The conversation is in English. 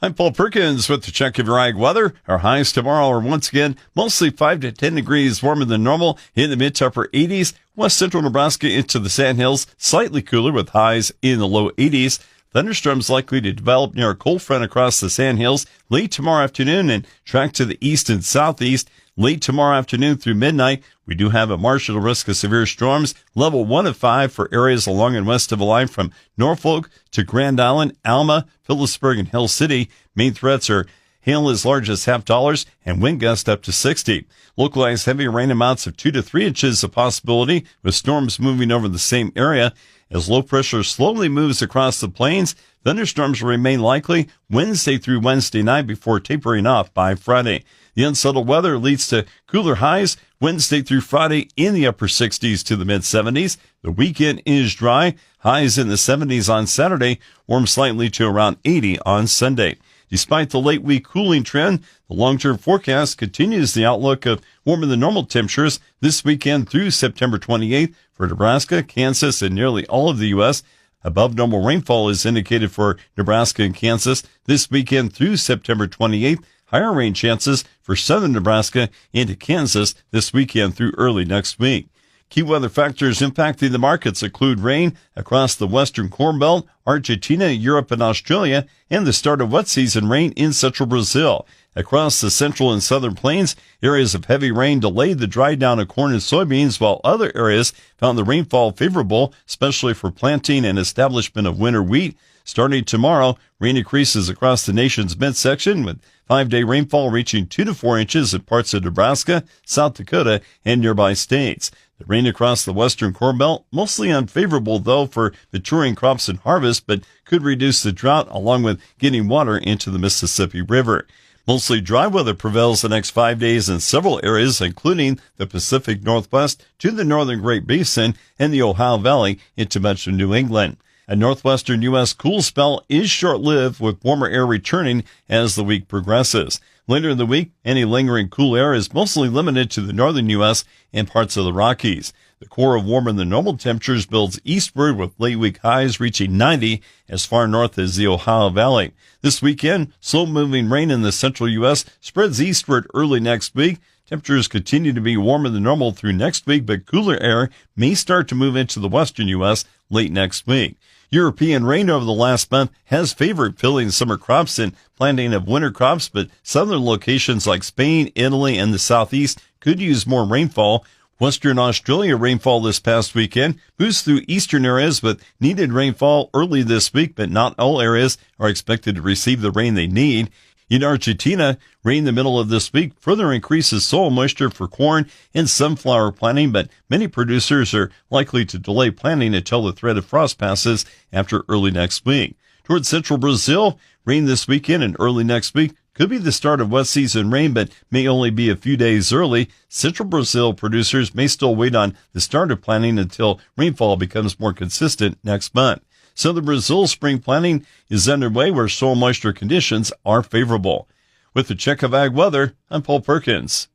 I'm Paul Perkins with the check of your ag weather. Our highs tomorrow are once again mostly 5 to 10 degrees warmer than normal in the mid to upper 80s. West central Nebraska into the Sandhills, slightly cooler with highs in the low 80s. Thunderstorms likely to develop near a cold front across the Sandhills late tomorrow afternoon and track to the east and southeast. Late tomorrow afternoon through midnight, we do have a marginal risk of severe storms, level 1 of 5 for areas along and west of the line from Norfolk to Grand Island, Alma, Phillipsburg, and Hill City. Main threats are hail as large as $0.5 and wind gust up to 60. Localized heavy rain amounts of 2 to 3 inches a possibility, with storms moving over the same area. As low pressure slowly moves across the plains, thunderstorms will remain likely Wednesday through Wednesday night before tapering off by Friday. The unsettled weather leads to cooler highs Wednesday through Friday in the upper 60s to the mid 70s. The weekend is dry, highs in the 70s on Saturday, warm slightly to around 80 on Sunday. Despite the late week cooling trend, the long-term forecast continues the outlook of warmer than normal temperatures this weekend through September 28th for Nebraska, Kansas, and nearly all of the U.S. Above normal rainfall is indicated for Nebraska and Kansas this weekend through September 28th. Higher rain chances for southern Nebraska into Kansas this weekend through early next week. Key weather factors impacting the markets include rain across the western Corn Belt, Argentina, Europe, and Australia, and the start of wet season rain in central Brazil. Across the central and southern plains, areas of heavy rain delayed the dry down of corn and soybeans, while other areas found the rainfall favorable, especially for planting and establishment of winter wheat. Starting tomorrow, rain increases across the nation's midsection, with 5-day rainfall reaching 2 to 4 inches in parts of Nebraska, South Dakota, and nearby states. The rain across the western Corn Belt, mostly unfavorable, though, for maturing crops and harvest, but could reduce the drought along with getting water into the Mississippi River. Mostly dry weather prevails the next 5 days in several areas, including the Pacific Northwest to the northern Great Basin and the Ohio Valley into much of New England. A northwestern U.S. cool spell is short-lived, with warmer air returning as the week progresses. Later in the week, any lingering cool air is mostly limited to the northern U.S. and parts of the Rockies. The core of warmer than normal temperatures builds eastward, with late week highs reaching 90 as far north as the Ohio Valley. This weekend, slow-moving rain in the central U.S. spreads eastward early next week. Temperatures continue to be warmer than normal through next week, but cooler air may start to move into the western U.S. late next week. European rain over the last month has favored filling summer crops and planting of winter crops, but southern locations like Spain, Italy, and the southeast could use more rainfall. Western Australia rainfall this past weekend moves through eastern areas with needed rainfall early this week, but not all areas are expected to receive the rain they need. In Argentina, rain in the middle of this week further increases soil moisture for corn and sunflower planting, but many producers are likely to delay planting until the threat of frost passes after early next week. Towards central Brazil, rain this weekend and early next week could be the start of wet season rain, but may only be a few days early. Central Brazil producers may still wait on the start of planting until rainfall becomes more consistent next month. Southern Brazil spring planting is underway where soil moisture conditions are favorable. With the check of ag weather, I'm Paul Perkins.